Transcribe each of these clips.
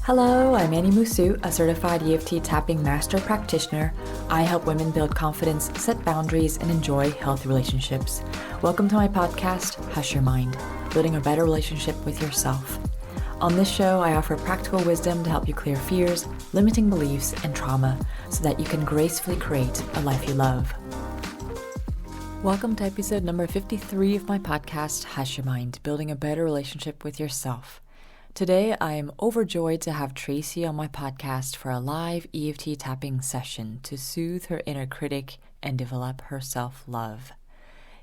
Hello, I'm Annie Musu, a certified EFT Tapping master practitioner. I help women build confidence, set boundaries, and enjoy healthy relationships. Welcome to my podcast, Hush Your Mind, building a better relationship with yourself. On this show, I offer practical wisdom to help you clear fears, limiting beliefs, and trauma so that you can gracefully create a life you love. Welcome to episode number 53 of my podcast, Hush Your Mind, building a better relationship with yourself. Today, I am overjoyed to have Tracy on my podcast for a live EFT tapping session to soothe her inner critic and develop her self-love.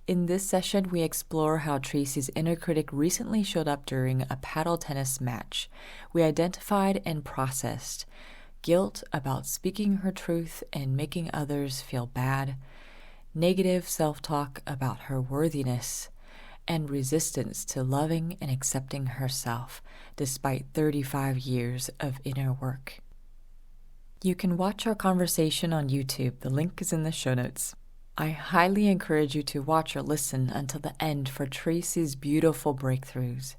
In this session, we explore how Tracy's inner critic recently showed up during a paddle tennis match. We identified and processed guilt about speaking her truth and making others feel bad, negative self-talk about her worthiness, and resistance to loving and accepting herself despite 35 years of inner work. You can watch our conversation on YouTube. The link is in the show notes. I highly encourage you to watch or listen until the end for Tracy's beautiful breakthroughs.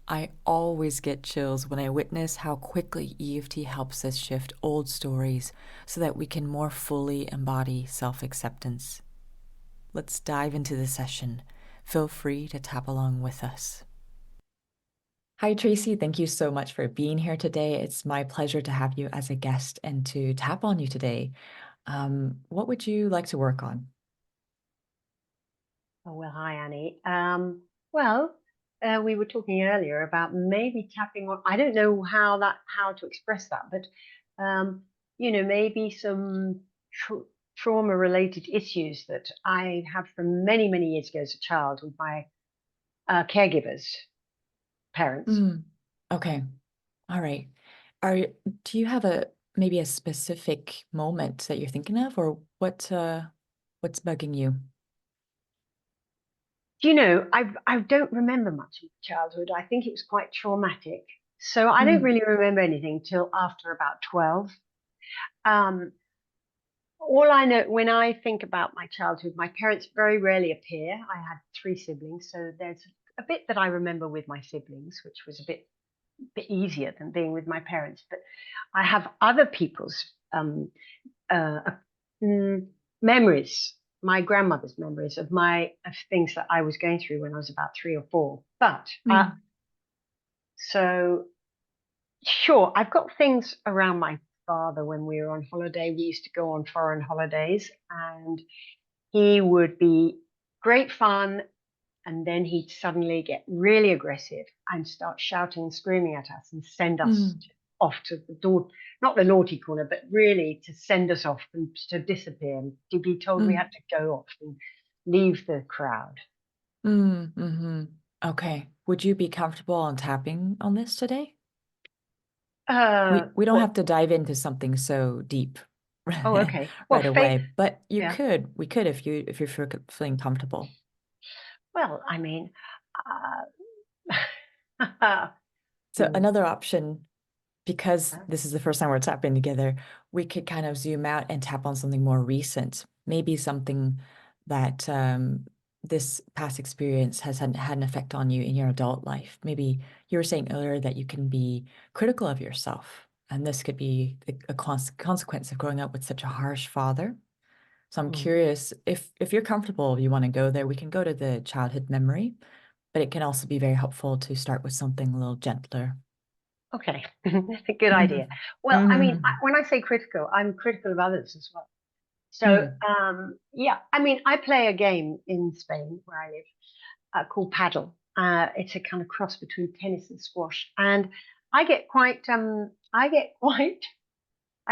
I always get chills when I witness how quickly EFT helps us shift old stories so that we can more fully embody self-acceptance. Let's dive into the session. Feel free to tap along with us. Hi, Tracy. Thank you so much for being here today. It's my pleasure to have you as a guest and to tap on you today. What would you like to work on? Oh, well, hi, Annie. We were talking earlier about maybe tapping on, I don't know how to express that, but, maybe some trauma-related issues that I had from many, many years ago as a child with my caregivers, parents. Okay. All right. Do you have maybe a specific moment that you're thinking of, or what's bugging you? I don't remember much of childhood. I think it was quite traumatic. So I don't really remember anything till after about 12. Um, all I know when I think about my childhood, my parents very rarely appear. I had 3 siblings, so there's a bit that I remember with my siblings, which was a bit easier than being with my parents. But I have other people's uh, memories, my grandmother's memories of things that I was going through when I was about 3 or 4. But so sure, I've got things around my father when we were on holiday. We used to go on foreign holidays, and he would be great fun, and then he'd suddenly get really aggressive and start shouting and screaming at us and send us off to the door, not the naughty corner, but really to send us off and to disappear, and to be told we had to go off and leave the crowd. Okay. Would you be comfortable on tapping on this today? We don't Well, have to dive into something so deep oh, okay. Well, right away, but we yeah. could if you're feeling comfortable. Well, I mean, So another option, because this is the first time we're tapping together, we could kind of zoom out and tap on something more recent, maybe something that this past experience has had an effect on you in your adult life. Maybe you were saying earlier that you can be critical of yourself, and this could be a consequence of growing up with such a harsh father. So I'm curious if you're comfortable, you want to go there, we can go to the childhood memory, but it can also be very helpful to start with something a little gentler. Okay, that's a good idea. Well, I mean, when I say critical, I'm critical of others as well. So, yeah, I mean, I play a game in Spain where I live called paddle. It's a kind of cross between tennis and squash, and I get quite, I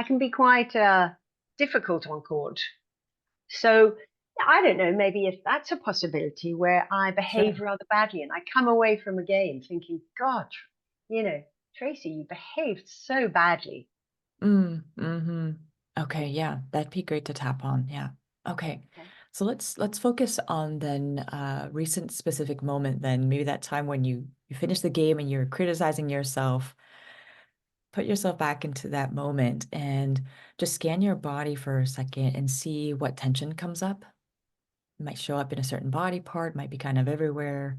can be quite difficult on court. So I don't know, maybe if that's a possibility where I behave Sure. rather badly and I come away from a game thinking, God, Tracy, you behaved so badly. Okay, yeah, that'd be great to tap on. Yeah. Okay. Okay. So let's focus on then recent specific moment then. Maybe that time when you finished the game and you're criticizing yourself. Put yourself back into that moment and just scan your body for a second and see what tension comes up. It might show up in a certain body part, might be kind of everywhere.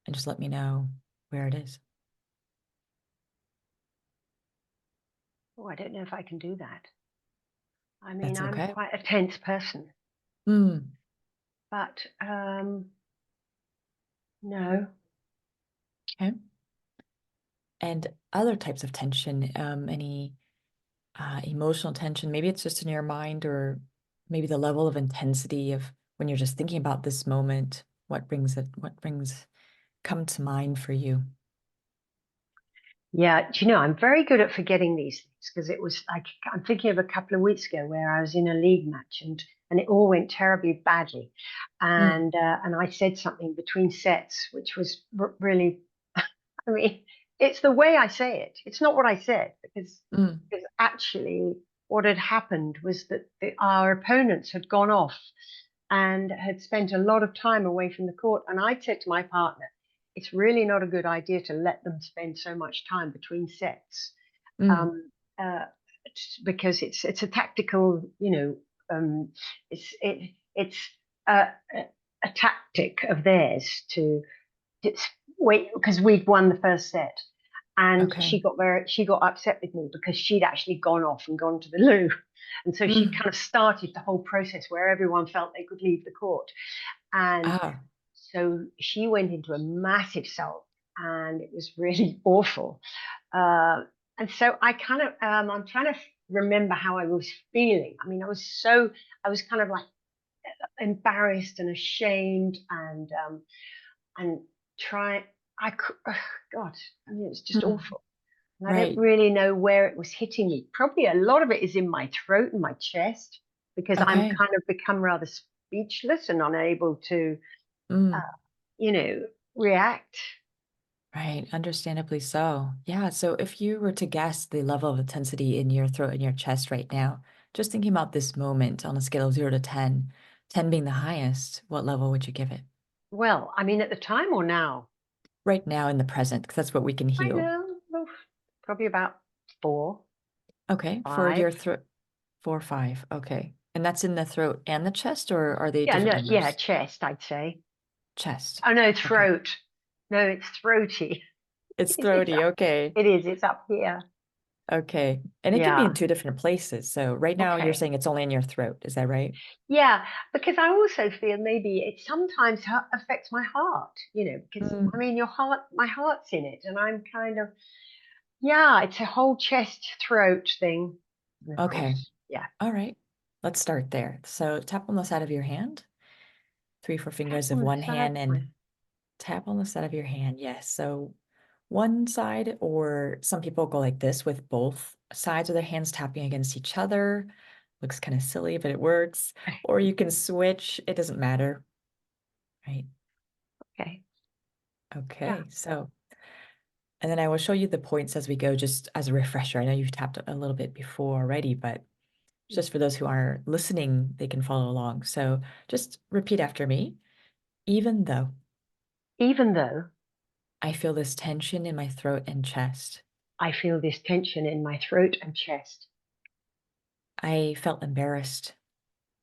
And just let me know. where it is. Oh, I don't know if I can do that. I mean, That's I'm okay. quite a tense person, Mm, but no. okay. And other types of tension, any emotional tension, maybe it's just in your mind, or maybe the level of intensity of when you're just thinking about this moment, what brings come to mind for you? Yeah, do you know, I'm very good at forgetting these things because it was like I'm thinking of a couple of weeks ago where I was in a league match and it all went terribly badly, Mm, and I said something between sets which was really, I mean, it's the way I say it. It's not what I said mm, because actually what had happened was that our opponents had gone off and had spent a lot of time away from the court. And I said to my partner, it's really not a good idea to let them spend so much time between sets, mm. um, uh, because it's a tactical, it's it's a tactic of theirs to it's wait because we'd won the first set, and Okay. she got upset with me because she'd actually gone off and gone to the loo, and so she Mm. kind of started the whole process where everyone felt they could leave the court, and Ah, so she went into a massive sulk, and it was really awful. uh, and so I kind of I'm trying to remember how I was feeling. I mean, I was kind of like embarrassed and ashamed, and try I could, God, I mean, it's just mm. awful. And I don't Right. really know where it was hitting me. Probably a lot of it is in my throat and my chest because I'm Okay. kind of become rather speechless and unable to, uh, Mm. you know, react. Right. Understandably so. Yeah. So if you were to guess the level of intensity in your throat and your chest right now, just thinking about this moment on a scale of 0 to 10, 10 being the highest, what level would you give it? Well, I mean, at the time or now? Right now in the present, because that's what we can Right heal. now, oh, probably about four, Okay. For five. your throat, 4, 5. Okay. And that's in the throat and the chest, or are they Yeah, different no, yeah, numbers? chest, I'd say. Chest. Oh no, Okay. throat. No, it's throaty. It's It's throaty. up. Okay. It is. It's up here. Okay. And it could be in Yeah. two different places. So right now you're Okay. saying it's only in your throat. Is that right? Yeah, because I also feel maybe it sometimes affects my heart, because I Mm. mean, my heart's in it, and I'm kind of, yeah, it's a whole chest throat thing. And of Okay. course, yeah, All right. Let's start there. So tap on the side of your hand, three, four tap fingers of on the one side hand, of my, and tap on the side of your hand. Yes. So one side, or some people go like this with both sides of their hands tapping against each other. Looks kind of silly, but it works. Or you can switch. It doesn't matter. Right. okay, yeah, Okay. So, and then I will show you the points as we go, just as a refresher. I know you've tapped a little bit before already, but just for those who are listening, they can follow along. So just repeat after me. Even though even though I feel this tension in my throat and chest, I feel this tension in my throat and chest, I felt embarrassed.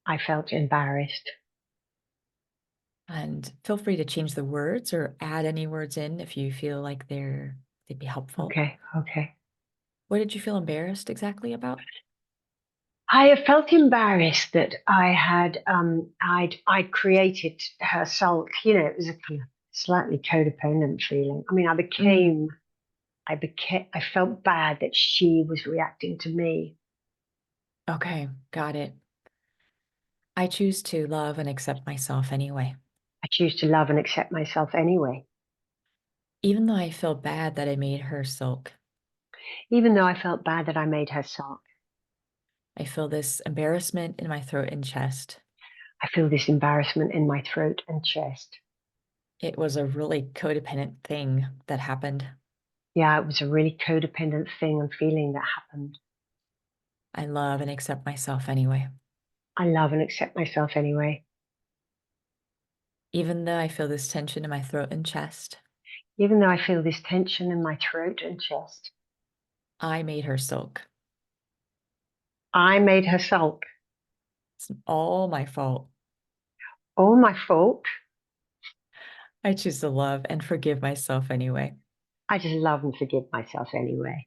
I felt embarrassed. And feel free to change the words or add any words in if you feel like they'd be helpful. Okay, okay. What did you feel embarrassed exactly about? I have felt embarrassed that I'd created her sulk. It was a kind of slightly codependent feeling. I mean, Mm, I felt bad that she was reacting to me. okay, got it. I choose to love and accept myself anyway. I choose to love and accept myself anyway, Even though I feel bad that I made her sulk, even though I felt bad that I made her sulk. I feel this embarrassment in my throat and chest. I feel this embarrassment in my throat and chest. It was a really codependent thing that happened. Yeah, it was a really codependent thing and feeling that happened. I love and accept myself anyway. I love and accept myself anyway, Even though I feel this tension in my throat and chest, even though I feel this tension in my throat and chest. I made her sulk. I made her sulk. It's all my fault. All my fault. I choose to love and forgive myself anyway. I just love and forgive myself anyway.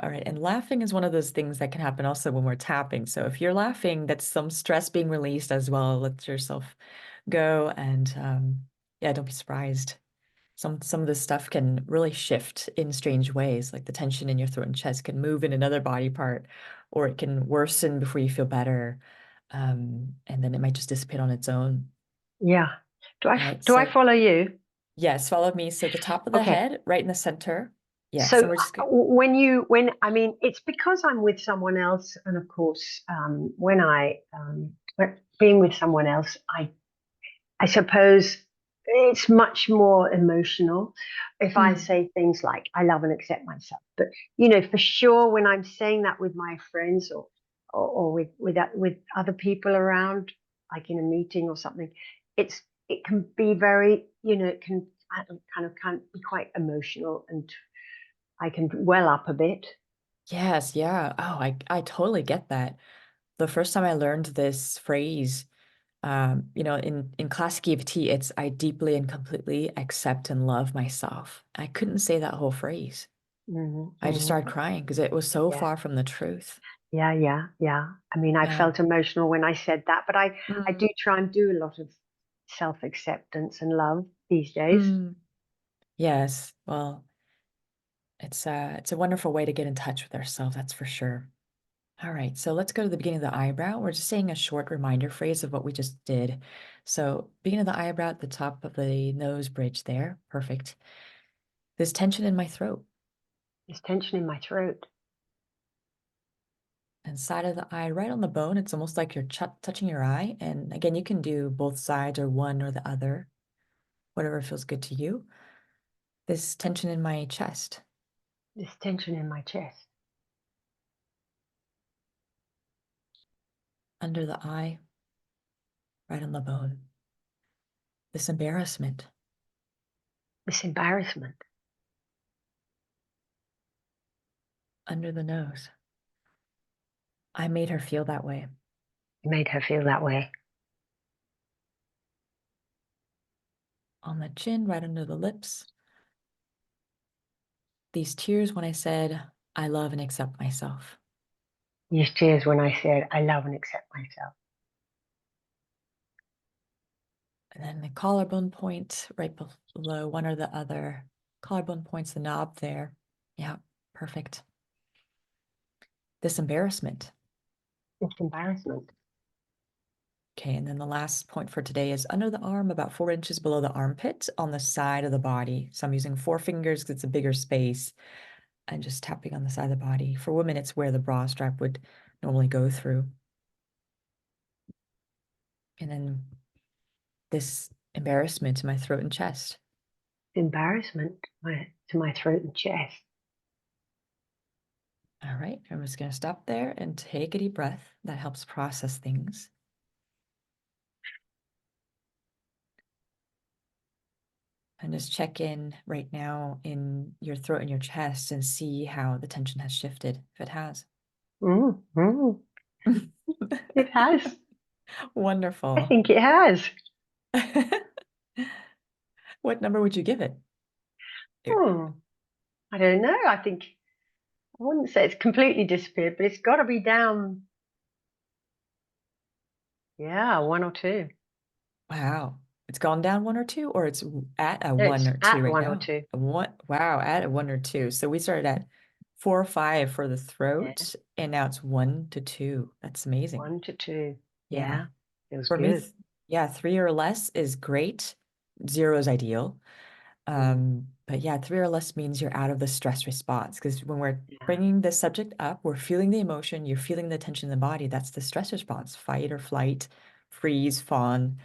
All right. And laughing is one of those things that can happen also when we're tapping. So if you're laughing, that's some stress being released as well. Let yourself go. And yeah, don't be surprised. Some of this stuff can really shift in strange ways, like the tension in your throat and chest can move in another body part, or it can worsen before you feel better. And then it might just dissipate on its own. Yeah. Right. Do I So follow you? yes, follow me. So the top of the Okay. head, right in the center. Yes. And So we're just when I mean, it's because I'm with someone else, and of course, when being with someone else, I suppose it's much more emotional if I mm, say things like "I love and accept myself." But for sure, when I'm saying that with my friends or with other people around, like in a meeting or something, it can be very it can kind of be quite emotional, and I can well up a bit. yes, yeah. Oh, I totally get that. The first time I learned this phrase, in classic EFT, it's I deeply and completely accept and love myself. I couldn't say that whole phrase. Hmm. I just Hmm. started crying because it was so Yeah, far from the truth. yeah, yeah, yeah. I mean, I Yeah. felt emotional when I said that, but I Mm, do try and do a lot of self-acceptance and love these days. mm. Yes. Well, it's a wonderful way to get in touch with ourselves, that's for sure. All right, so let's go to the beginning of the eyebrow. We're just saying a short reminder phrase of what we just did. So, beginning of the eyebrow at the top of the nose bridge there. Perfect. There's tension in my throat. There's tension in my throat. And side of the eye, right on the bone. It's almost like you're touching your eye. And again, you can do both sides or one or the other, whatever feels good to you. This tension in my chest, There's tension in my chest. under the eye, right on the bone. This embarrassment, This embarrassment. under the nose. I made her feel that way. Made her feel that way. On the chin, right under the lips. These tears when I said, I love and accept myself. These tears when I said, I love and accept myself. And then the collarbone point right below one or the other. Collarbone points the knob there. Yeah, perfect. This embarrassment. This embarrassment. Okay, and then the last point for today is under the arm, about 4 inches below the armpit on the side of the body. So I'm using 4 fingers because it's a bigger space and just tapping on the side of the body. For women, it's where the bra strap would normally go through. And then this embarrassment in my throat and chest. Embarrassment to my throat and chest. All right, I'm just going to stop there and take a deep breath. That helps process things. And just check in right now in your throat and your chest and see how the tension has shifted, if it has. Mm, mm. It has. I Wonderful. think it has. What number would you give it? Hmm. I don't know. I wouldn't say it's completely disappeared, but it's got to be down. Yeah, one or two. Wow. It's gone down one or two, or it's at a one It's or two at right one or now? two. A one, wow, at a one or two. So we started at 4 or 5 for the Yeah, throat, and now it's 1 to 2. That's amazing. 1 to 2. Yeah. Yeah, feels For me, good. yeah, 3 or less is great. 0 is ideal. Mm, But yeah, 3 or less means you're out of the stress response because when we're yeah. bringing the subject up, we're feeling the emotion, you're feeling the tension in the body. That's the stress response, fight or flight, freeze, fawn.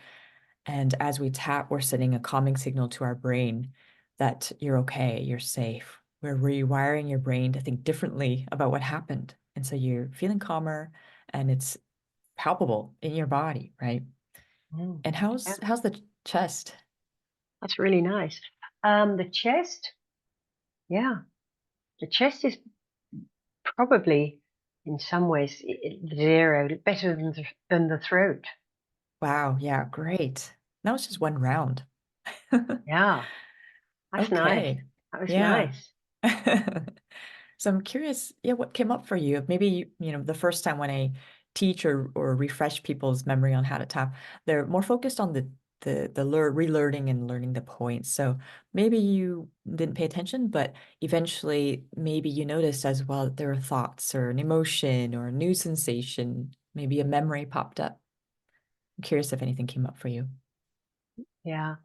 And as we tap, we're sending a calming signal to our brain that you're okay, you're safe. We're rewiring your brain to think differently about what happened. And so you're feeling calmer and it's palpable in your body, right? Mm, And yeah, how's the chest? that's really nice. The chest, yeah, the chest is probably in some ways 0, better than the throat. Wow, yeah, great. That was just one round. Yeah, that's nice. Okay. That was Yeah. nice. So I'm curious, yeah, what came up for you? Maybe the first time when I teach or refresh people's memory on how to tap, they're more focused on the relearning and learning the points. So maybe you didn't pay attention, but eventually maybe you noticed as well that there were thoughts or an emotion or a new sensation, maybe a memory popped up. I'm curious if anything came up for you. Yeah.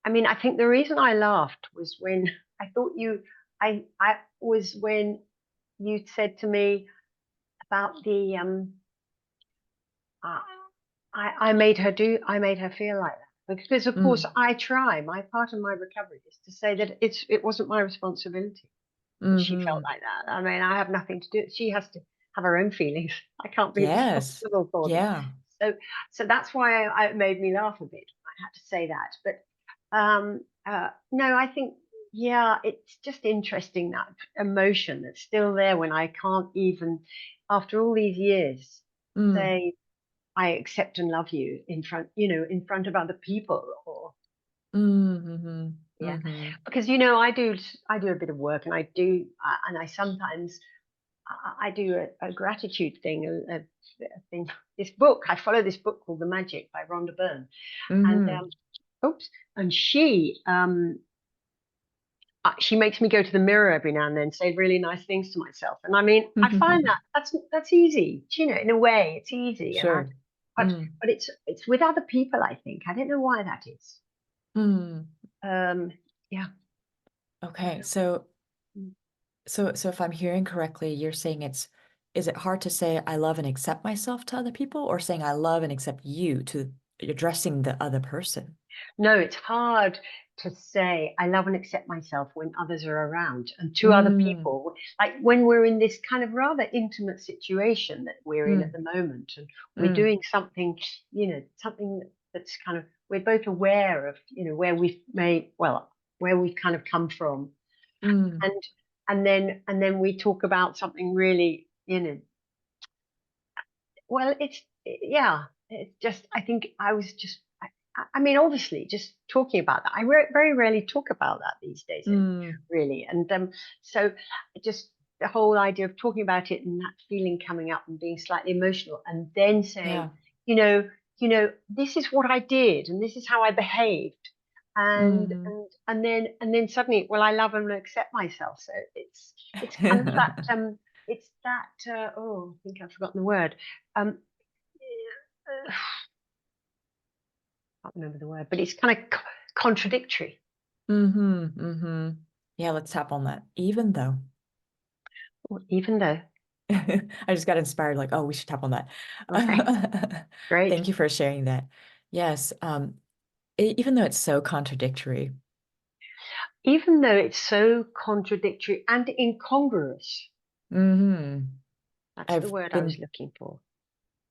I mean, I think the reason I laughed was when I thought I was when you said to me about the I, I made her feel like that because of course Mm. I try. My part of my recovery is to say that it wasn't my responsibility that she felt Mm-hmm. like that. I mean, I have nothing to do. She has to have her own feelings. I can't be Yes. responsible for them. Yeah. So, so that's why it made me laugh a bit. I had to say that. No, I think yeah, it's just interesting that emotion that's still there when I can't even, after all these years, Mm. say I accept and love you in front, in front of other people or Mm-hmm. yeah, Mm-hmm. because I do a bit of work and and I sometimes I do a gratitude thing, a thing. This book I follow this book called The Magic by Rhonda Byrne, and Mm-hmm. oops, and she makes me go to the mirror every now and then, say really nice things to myself, and I mean I find that that's easy, in a way it's easy, Sure. but Mm. it's with other people. I think I don't know why that is. Mm. Um, yeah. Okay. So if I'm hearing correctly, you're saying is it hard to say I love and accept myself to other people, or saying I love and accept you to addressing the other person? No, it's hard to say I love and accept myself when others are around and to other Mm. people. Like when we're in this kind of rather intimate situation that we're in at Mm. the moment, and we're Mm. doing something, something that's kind of we're both aware of, where we've kind of come from, Mm. and and then we talk about something really, well, yeah, it's just, I think I was just, I mean, obviously, just talking about that. Very rarely talk about that these days, Mm. really. And so just the whole idea of talking about it and that feeling coming up and being slightly emotional and then saying, Yeah. you know, this is what I did and this is how I behaved. Mm. And then suddenly, well, I love and accept myself. So it's kind of that it's that oh, I think I've forgotten the word. Um, I can't remember the word, but it's kind of contradictory. Mm-hmm. Mm-hmm. Yeah, let's tap on that. Even though. Even though, I just got inspired, like, oh, we should tap on that. okay, great. Thank you for sharing that. Yes, even though it's so contradictory. Even though it's so contradictory and incongruous, Hmm. that's the I've word I was been looking for.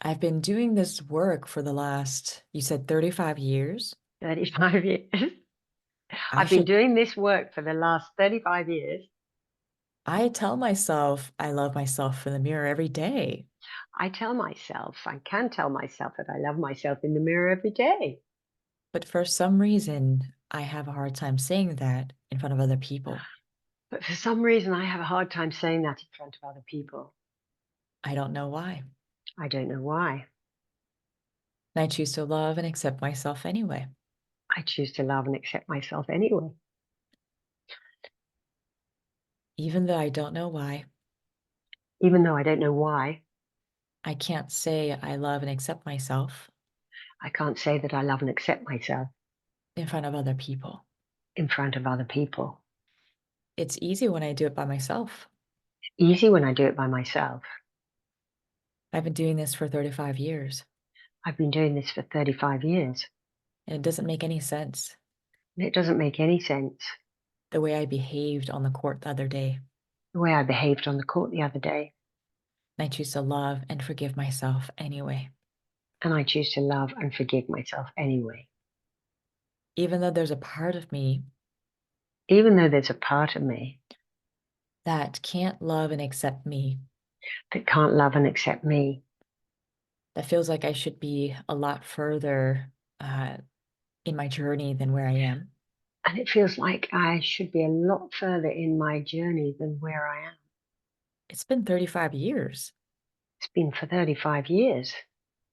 I've been doing this work for the last, you said 35 years. 35 years. I I've been should doing this work for the last 35 years. I tell myself I love myself in the mirror every day, I can tell myself that I love myself in the mirror every day. but for some reason, I have a hard time saying that in front of other people. But for some reason, I have a hard time saying that in front of other people. I don't know why. I don't know why. And I choose to love and accept myself anyway. I choose to love and accept myself anyway. Even though I don't know why, Even though I don't know why, I can't say I love and accept myself I can't say that I love and accept myself in front of other people. in front of other people. It's easy when I do it by myself. Easy when I do it by myself. I've been doing this for 35 years, I've been doing this for 35 years, and it doesn't make any sense and it doesn't make any sense the way I behaved on the court the other day. the way I behaved on the court the other day. And I choose to love and forgive myself anyway, And I choose to love and forgive myself anyway. even though there's a part of me Even though there's a part of me that can't love and accept me, that can't love and accept me, that feels like I should be a lot further in my journey than where I am. And it feels like I should be a lot further in my journey than where I am. It's been 35 years. It's been for 35 years.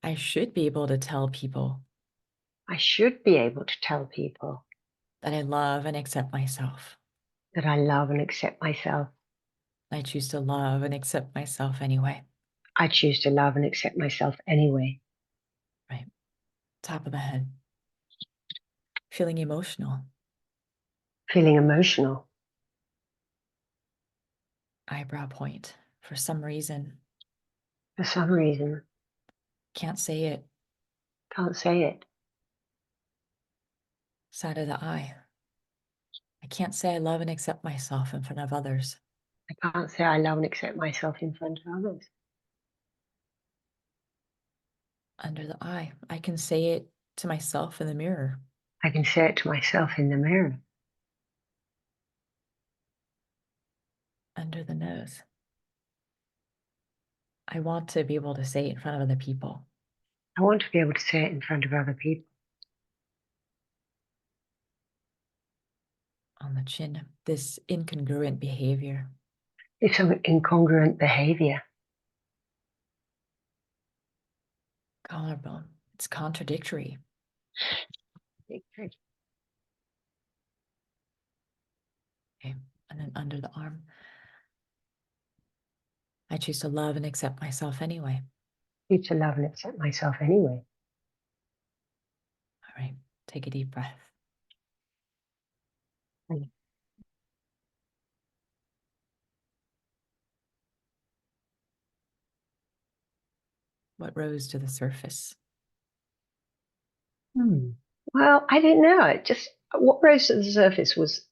I should be able to tell people I should be able to tell people that I love and accept myself. that I love and accept myself. I choose to love and accept myself anyway. I choose to love and accept myself anyway. Right. Top of the head. Feeling emotional. Feeling emotional Eyebrow point. For some reason. for some reason. Can't say it. Can't say it. Side of the eye. I can't say I love and accept myself in front of others. I can't say I love and accept myself in front of others. Under the eye. I can say it to myself in the mirror. I can say it to myself in the mirror. Under the nose. I want to be able to say it in front of other people. I want to be able to say it in front of other people. On the chin. This incongruent behavior. It's some incongruent behavior. Collarbone. It's contradictory. Okay. Okay. And then under the arm. I choose to love and accept myself anyway. I choose to love and accept myself anyway. All right. Take a deep breath. Mm. What rose to the surface? Well, I didn't know. It just, what rose to the surface was,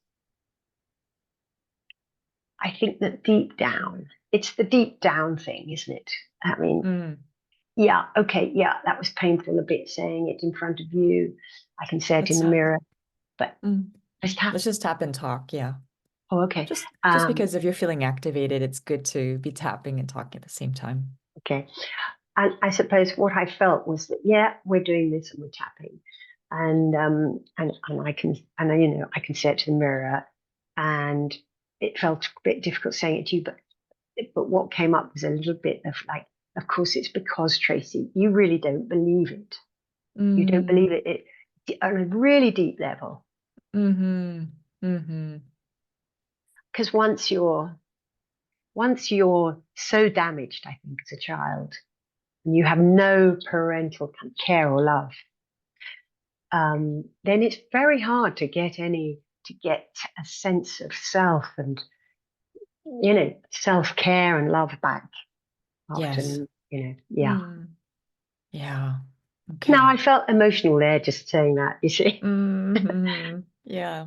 I think that deep down, it's the deep down thing, isn't it? I mean, yeah, okay, yeah, that was painful a bit saying it in front of you. I can say it in Let's the tap. mirror, but Let's just tap and talk. Yeah. Oh, okay. Just because if you're feeling activated, it's good to be tapping and talking at the same time. Okay. And I suppose what I felt was that, yeah, we're doing this and we're tapping. And I can, and I can say it to the mirror, and it felt a bit difficult saying it to you, but what came up was a little bit of like, of course, it's because Tracy, you really don't believe it. You don't believe it on a really deep level. Because once you're so damaged, I think, as a child, and you have no parental care or love, then it's very hard to get a sense of self and self-care and love back Yes. after yeah. Yeah. Now Okay. I felt emotional there just saying that, you see. Yeah.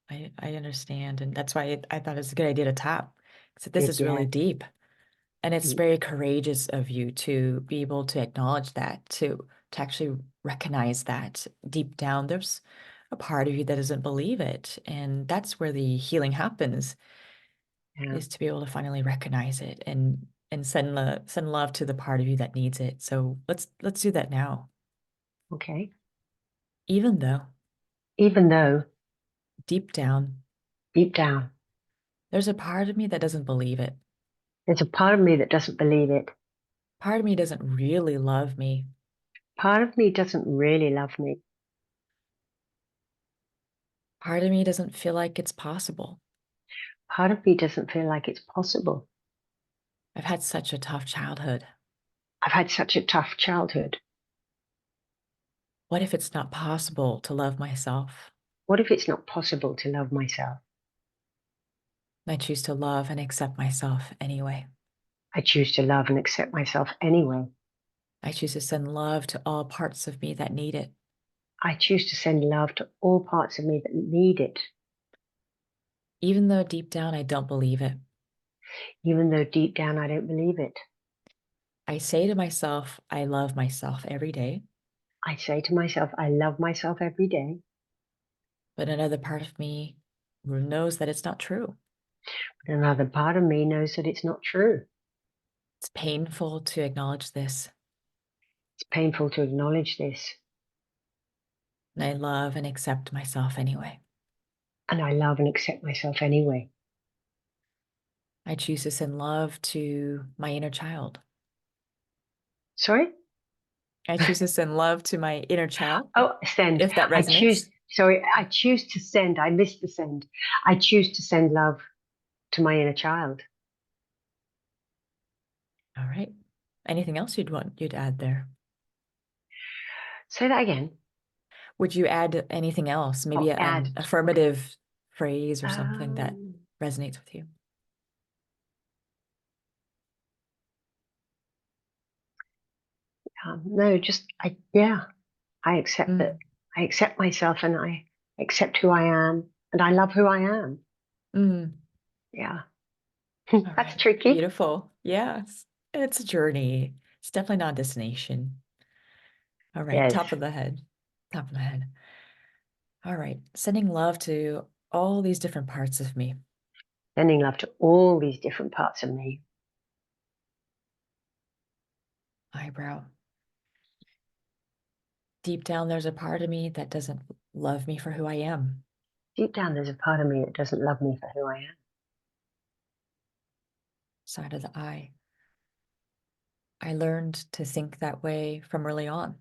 I understand. And that's why I thought it was a good idea to tap. Because this is Yeah. really deep. And it's very courageous of you to be able to acknowledge that, to actually recognize that deep down there's a part of you that doesn't believe it. And that's where the healing happens, Yeah. is to be able to finally recognize it and send love to the part of you that needs it. So let's do that now. Okay. Even though Even though deep down deep down there's a part of me that doesn't believe it. there's a part of me that doesn't believe it. Part of me doesn't really love me. Part of me doesn't really love me. Part of me doesn't feel like it's possible. Part of me doesn't feel like it's possible. I've had such a tough childhood. I've had such a tough childhood. What if it's not possible to love myself? What if it's not possible to love myself? I choose to love and accept myself anyway. I choose to love and accept myself anyway. I choose to send love to all parts of me that need it. I choose to send love to all parts of me that need it, Even though deep down I don't believe it. even though deep down I don't believe it. I say to myself, I love myself every day. I say to myself, I love myself every day. But another part of me knows that it's not true. But another part of me knows that it's not true. It's painful to acknowledge this. It's painful to acknowledge this. And I love and accept myself anyway. And I love and accept myself anyway. I choose to send love to my inner child. Sorry? I choose to send love to my inner child, Oh, send. if that resonates. I choose to send. I missed the send. I choose to send love to my inner child. All right. Anything else you'd add there? Say that again. Would you add anything else? Maybe Oh, an add. affirmative phrase or something that Um, resonates with you? no, just I accept that. Mm. I accept myself and I accept who I am and I love who I am. Mm. Yeah. All That's right. tricky. Beautiful. Yes. It's a journey. It's definitely not a destination. All right. Yes. Top of the head. Top of the head. All right. Sending love to all these different parts of me. Sending love to all these different parts of me. Eyebrow. Deep down, there's a part of me that doesn't love me for who I am. Deep down, there's a part of me that doesn't love me for who I am. Side of the eye. I learned to think that way from early on.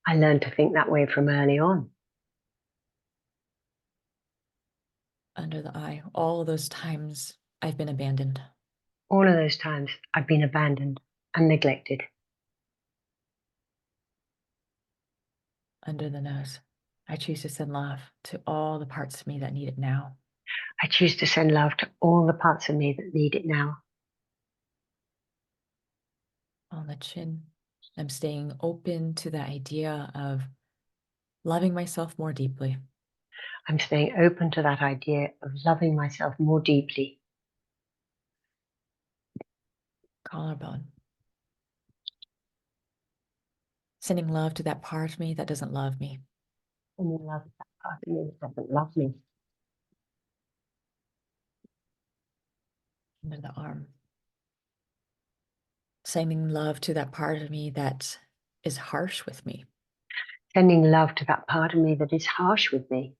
I learned to think that way from early on. Under the eye. All of those times I've been abandoned. All of those times I've been abandoned and neglected. Under the nose. I choose to send love to all the parts of me that need it now. I choose to send love to all the parts of me that need it now. On the chin. I'm staying open to the idea of loving myself more deeply. I'm staying open to that idea of loving myself more deeply. Collarbone. Sending love to that part of me that doesn't love me. And you love that part of me that doesn't love me. Under the arm. Sending love to that part of me that is harsh with me. Sending love to that part of me that is harsh with me.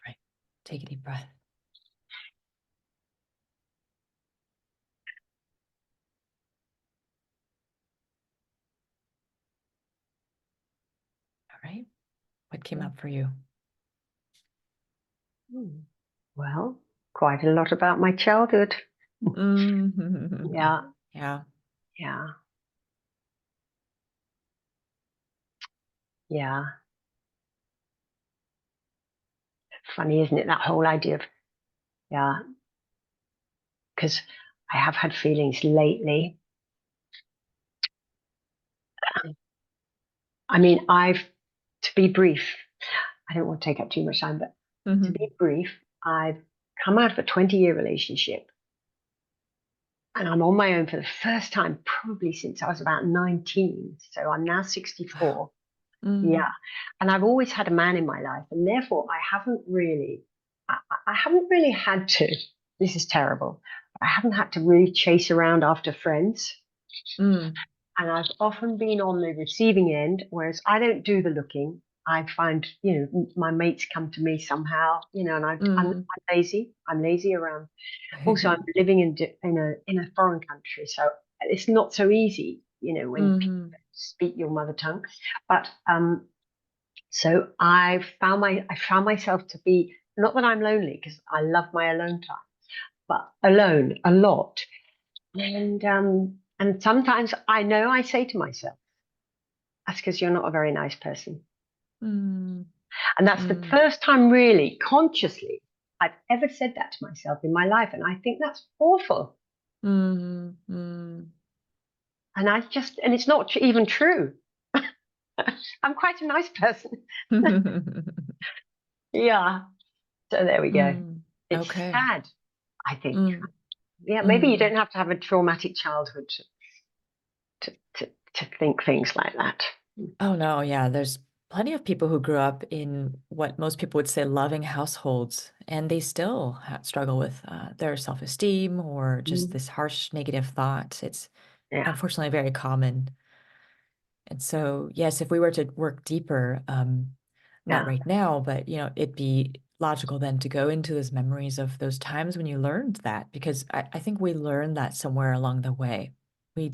Right. Take a deep breath. All right. What came up for you? Well, quite a lot about my childhood. Yeah, Yeah. yeah, yeah. Funny, isn't it? That whole idea of, yeah, because I have had feelings lately. I mean, to be brief, I don't want to take up too much time, but to be brief, I've come out of a 20-year relationship and I'm on my own for the first time, probably since I was about 19. So I'm now 64. Mm, Yeah. And I've always had a man in my life. And therefore, I haven't really had to, this is terrible. I haven't had to really chase around after friends. mm, And I've often been on the receiving end, whereas I don't do the looking. I find, my mates come to me somehow, and I'm mm. lazy. I'm lazy around. Also, I'm living in a foreign country, so it's not so easy, when people Mhm, speak your mother tongue. But so I found myself to be, not that I'm lonely because I love my alone time, but alone a lot. And sometimes I know I say to myself, that's because you're not a very nice person. mm, And that's the mm, first time really consciously I've ever said that to myself in my life. And I think that's awful. mm, mm. And it's not even true. I'm quite a nice person. Yeah. So there we go. Mm. It's Okay. sad, I think. Mm, Yeah, maybe you mm. don't have to have a traumatic childhood to think things like that. Oh no, yeah, there's plenty of people who grew up in what most people would say loving households, and they still struggle with their self-esteem or just Mm. this harsh negative thought. It's Yeah. unfortunately very common. And so, yes, if we were to work deeper, not right now, but it'd be logical then to go into those memories of those times when you learned that, because I think we learned that somewhere along the way. We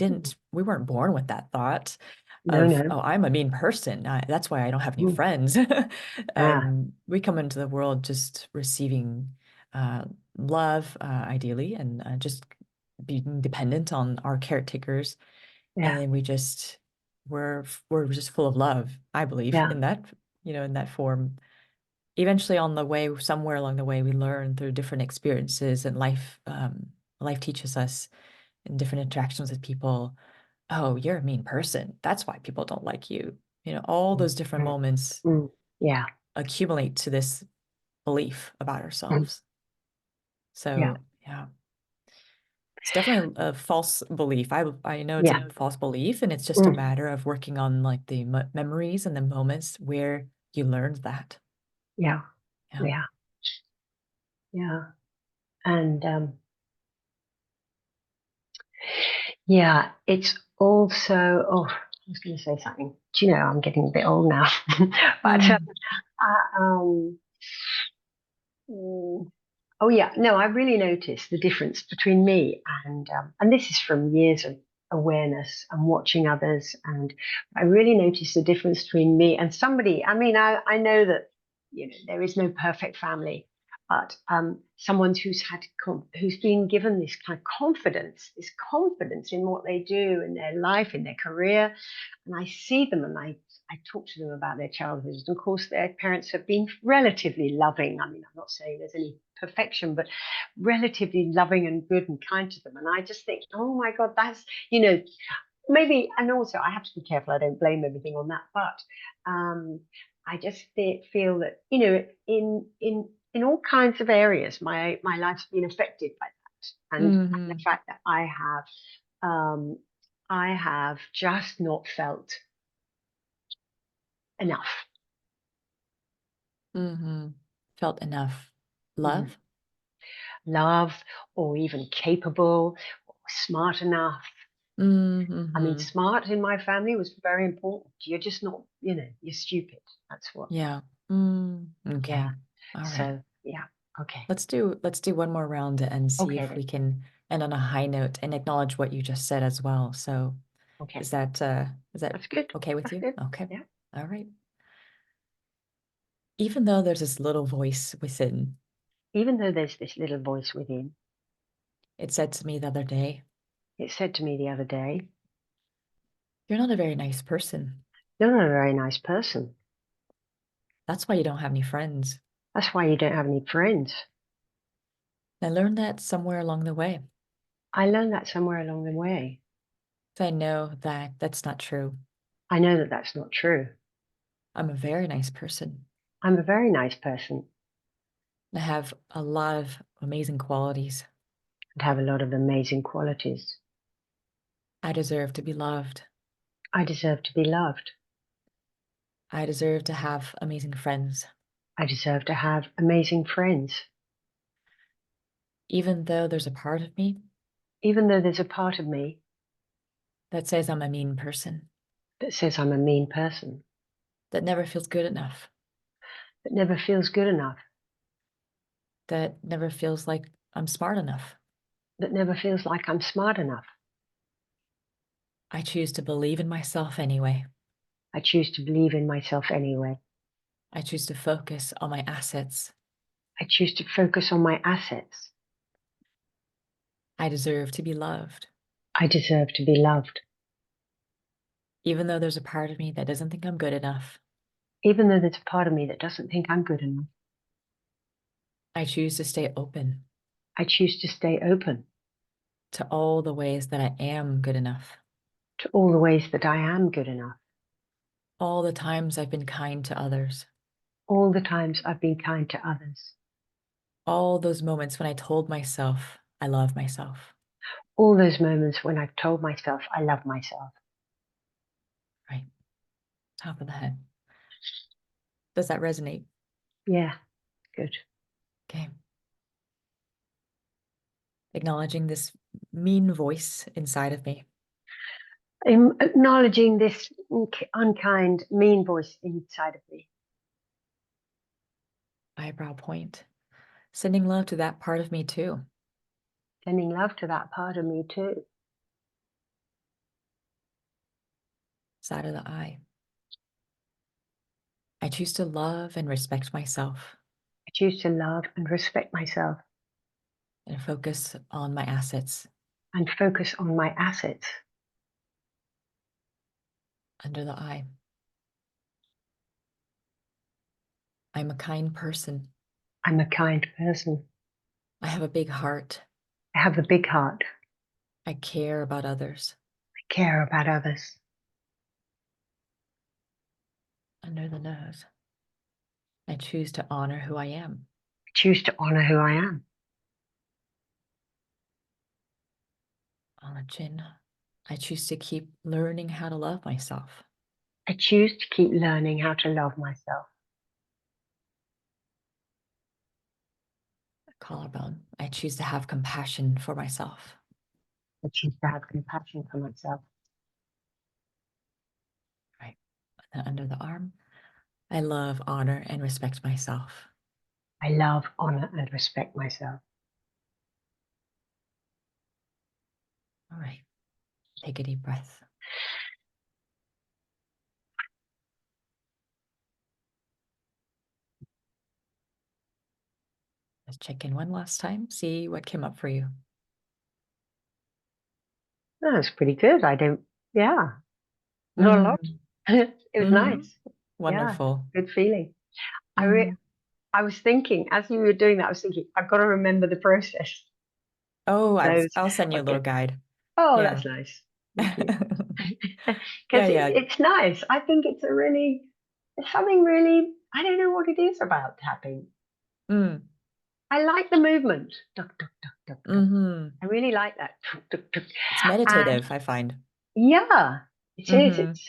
weren't born with that thought No, of, no. oh, I'm a mean person. That's why I don't have any Mm. friends. Ah, We come into the world just receiving love, ideally, and just being dependent on our caretakers, and yeah, then we're just full of love, I believe, yeah, in that, in that form. Eventually, on the way, somewhere along the way, we learn through different experiences, and life teaches us in different interactions with people. Oh, you're a mean person. That's why people don't like you. All mm, those different mm, moments yeah, accumulate to this belief about mm, ourselves. yeah, So, yeah, it's definitely a false belief. I know it's a yeah, false belief, and it's just a mm, matter of working on like the memories and the moments where you learned that. yeah, Yeah. yeah, yeah. And yeah, it's also, oh, I was going to say something. Do you know, I'm getting a bit old now. But Mm, uh, um, mm, oh yeah, no, I really noticed the difference between me and this is from years of awareness and watching others, and I really noticed the difference between me and somebody. I mean, I know that there is no perfect family, but someone who's been given this confidence in what they do in their life, in their career, and I see them and I talk to them about their childhoods. And of course, their parents have been relatively loving. I mean, I'm not saying there's any perfection, but relatively loving and good and kind to them. And I just think, oh my God, that's, maybe, and also I have to be careful, I don't blame everything on that. But I just feel that, in all kinds of areas, my life's been affected by that. And the mm-hmm, fact that I have just not felt enough. mm-hmm. Felt enough Mm. love. Love, or even capable, or smart enough. I mean, Mm-hmm. smart in my family was very important. You're just not, you're stupid. That's what, Yeah. yeah. Okay. All right. So, yeah. Okay. Let's do one more round and see Okay if then. we can end on a high note and acknowledge what you just said as well. So Okay. is that That's good. okay with That's you? good. Okay. Yeah. All right. Even though there's this little voice within, Even though there's this little voice within, it said to me the other day, it said to me the other day, you're not a very nice person. you're not a very nice person. That's why you don't have any friends. That's why you don't have any friends. I learned that somewhere along the way. I learned that somewhere along the way. So I know that that's not true. I know that that's not true. I'm a very nice person. I'm a very nice person I have a lot of amazing qualities. and have a lot of amazing qualities. I deserve to be loved. I deserve to be loved. I deserve to have amazing friends. I deserve to have amazing friends. Even though there's a part of me Even though there's a part of me that says I'm a mean person, that says I'm a mean person, that never feels good enough, that never feels good enough, that never feels like I'm smart enough. that never feels like I'm smart enough. I choose to believe in myself anyway. I choose to believe in myself anyway. I choose to focus on my assets. I choose to focus on my assets. I deserve to be loved. I deserve to be loved. Even though there's a part of me that doesn't think I'm good enough, Even though there's a part of me that doesn't think I'm good enough, I choose to stay open I choose to stay open to all the ways that I am good enough, to all the ways that I am good enough, all the times I've been kind to others, all the times I've been kind to others, all those moments when I told myself I love myself. all those moments when I've told myself I love myself. Right. Top of the head. Does that resonate? Yeah, good. Okay. Acknowledging this mean voice inside of me. Acknowledging this unkind, mean voice inside of me. Eyebrow point. Sending love to that part of me too. Sending love to that part of me too. Side of the eye. I choose to love and respect myself I choose to love and respect myself and focus on my assets. and focus on my assets. Under the eye. I'm a kind person. I'm a kind person. I have a big heart. I have a big heart. I care about others. I care about others. Under the nose. I choose to honor who I am. I choose to honor who I am. On the chin. I choose to keep learning how to love myself. I choose to keep learning how to love myself. Collarbone. I choose to have compassion for myself. I choose to have compassion for myself. Right. And under the arm. I love, honor, and respect myself. I love, honor, and respect myself. All right. Take a deep breath. Let's check in one last time. See what came up for you. That's pretty good. Yeah, not a lot. Mm-hmm. It was Mm-hmm. nice. Yeah, Wonderful. good feeling. I re Mm-hmm. I was thinking, as you were doing that, I was thinking, I've got to remember the process. Oh, Those, I'll send you a little okay. guide. Oh, Yeah. that's nice. Thank you. Yeah, Because yeah. it's nice. I think it's something really, I don't know what it is about tapping. Mm. I like the movement. Duck, duck, duck, duck, duck. Mm-hmm. I really like that. Duck, duck, duck. It's And meditative, I find. yeah, it is. Mm-hmm. It's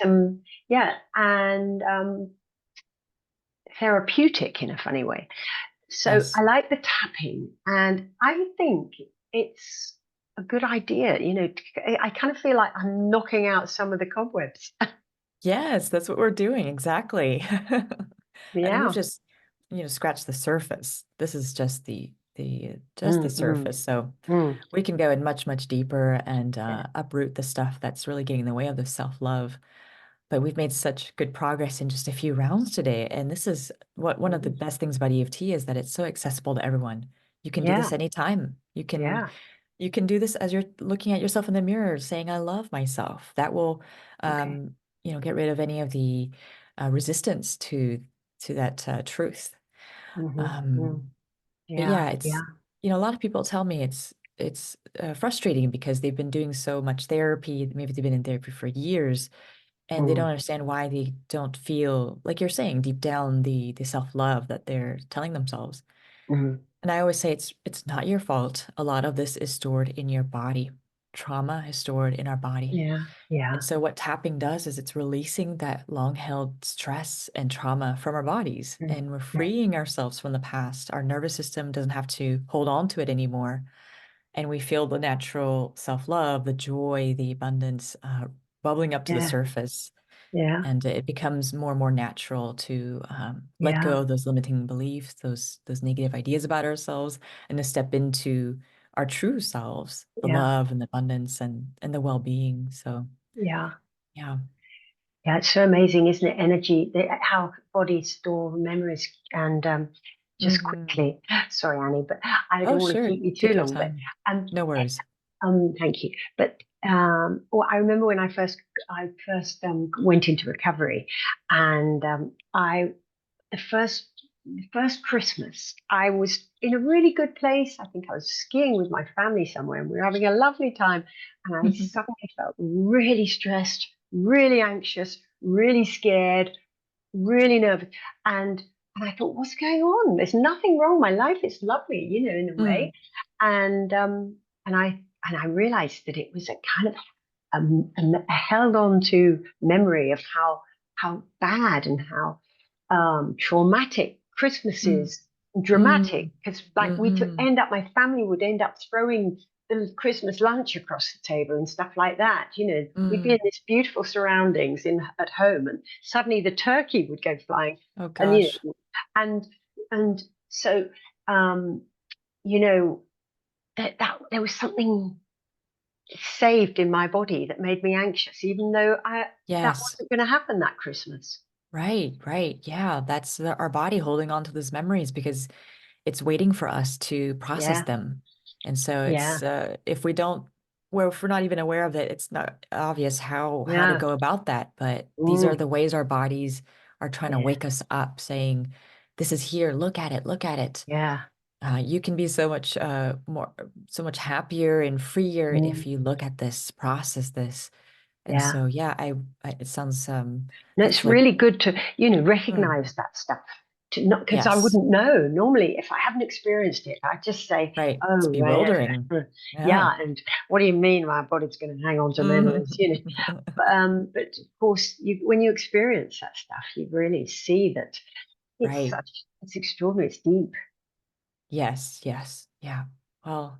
yeah, and therapeutic in a funny way. So I Yes. like the tapping, and I think it's a good idea. I kind of feel like I'm knocking out some of the cobwebs. Yes, that's what we're doing. Exactly. And we've Yeah. just, scratched the surface. This is just the Mm, mm, surface. So mm. we can go in much, much deeper and Yeah. uproot the stuff that's really getting in the way of the self-love. But we've made such good progress in just a few rounds today. And this is what one of the Mm. best things about EFT is that it's so accessible to everyone. You can do Yeah. this anytime. Yeah. You can do this as you're looking at yourself in the mirror, saying, I love myself. That will, Okay. get rid of any of the resistance to that truth. Mm-hmm. Mm. Um, but Yeah. yeah, Yeah. a lot of people tell me it's frustrating because they've been doing so much therapy. Maybe they've been in therapy for years, and they don't Mm. understand why they don't feel like you're saying deep down the self-love that they're telling themselves. Mm. And I always say it's not your fault. A lot of this is stored in your body. Trauma is stored in our body. Yeah. Yeah. And so what tapping does is it's releasing that long-held stress and trauma from our bodies, Mm. and we're Mm. freeing ourselves from the past. Our nervous system doesn't have to hold on to it anymore. And we feel the natural self-love, the joy, the abundance bubbling up to the Yeah. surface. Yeah. And it becomes more and more natural to let Yeah. go of those limiting beliefs, those negative ideas about ourselves, and to step into our true selves, the Yeah. love and the abundance and the well-being. So Yeah. yeah. Yeah, it's so amazing, isn't it? Energy, how bodies store memories. And just Hmm. quickly, sorry, Annie, but I don't Oh, want to sure. keep you too Take your long. But time. um, No worries. thank you. But well, I remember when I first went into recovery, and the first Christmas, I was in a really good place. I think I was skiing with my family somewhere, and we were having a lovely time. And I suddenly felt really stressed, really anxious, really scared, really nervous. And and I thought, what's going on? There's nothing wrong. My life is lovely, in a way. Mm, And I realized that it was a kind of a held on to memory of how bad and how traumatic Christmas mm, is, mm, dramatic. Because like mhm, my family would end up throwing the Christmas lunch across the table and stuff like that. We'd be in mm. this beautiful surroundings at home, and suddenly the turkey would go flying, Oh and gosh. and and So, um, you know, that there was something saved in my body that made me anxious, even though that Yes. wasn't going to happen that Christmas. Right, right. Yeah, that's our body holding on to those memories because it's waiting for us to process Yeah, them. And so yeah, it's if we don't well, if we're not even aware of it, it's not obvious how to yeah, go about that. But these are mm, the ways our bodies are trying to yeah, wake us up, saying, "This is here. Look at it. Look at it." yeah, You can be so much so much happier and freer if mm, you look at this, process this. And yeah. so, yeah, it sounds No, that's it's like, really good to, mm, recognize that stuff. To not because I yes, wouldn't know. Normally, if I haven't experienced it, I just say, right. It's "Oh, right, bewildering. Yeah. yeah." And what do you mean my body's going to hang on to memories? But of course, when you experience that stuff, you really see that Right. it's extraordinary. It's deep. Yes, yes. Yeah. Well,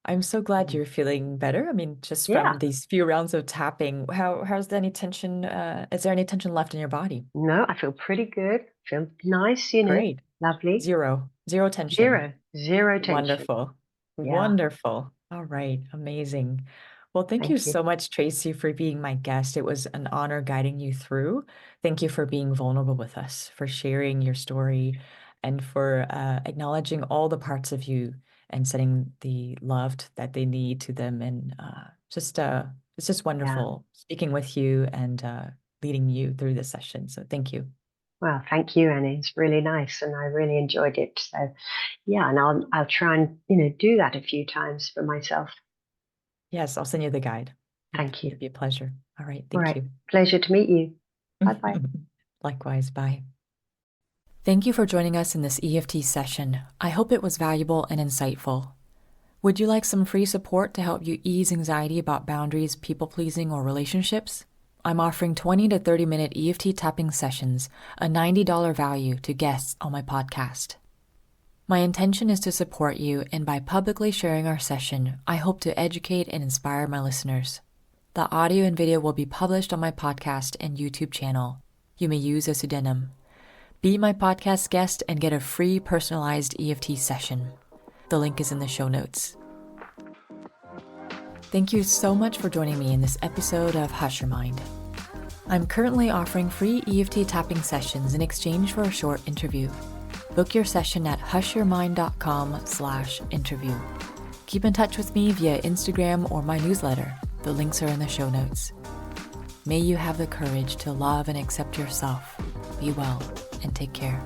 I'm so glad Mm. you're feeling better. I mean, just from Yeah. these few rounds of tapping, how's any tension, is there any tension left in your body? No, I feel pretty good. Feel nice, Great. lovely. Zero tension. Zero tension. Wonderful. Yeah. Wonderful. All right. Amazing. Well, thank you Thank you. so much, Tracy, for being my guest. It was an honor guiding you through. Thank you for being vulnerable with us, for sharing your story, and for acknowledging all the parts of you and sending the love that they need to them. And it's just Yeah. wonderful speaking with you and leading you through this session. So thank you. Well, thank you, Annie. It's really nice, and I really enjoyed it. So, yeah, and I'll try and do that a few times for myself. Yes, I'll send you the guide. Thank you. It'd be a pleasure. All right. All Thank right. you. Pleasure to meet you. Bye bye. Likewise. Bye. Thank you for joining us in this EFT session. I hope it was valuable and insightful. Would you like some free support to help you ease anxiety about boundaries, people pleasing, or relationships? I'm offering 20 to 30-minute EFT tapping sessions, a $90 value to guests on my podcast. My intention is to support you, and by publicly sharing our session, I hope to educate and inspire my listeners. The audio and video will be published on my podcast and YouTube channel. You may use a pseudonym. Be my podcast guest and get a free personalized EFT session. The link is in the show notes. Thank you so much for joining me in this episode of Hush Your Mind. I'm currently offering free EFT tapping sessions in exchange for a short interview. Book your session at hushyourmind.com/interview. Keep in touch with me via Instagram or my newsletter. The links are in the show notes. May you have the courage to love and accept yourself. Be well and take care.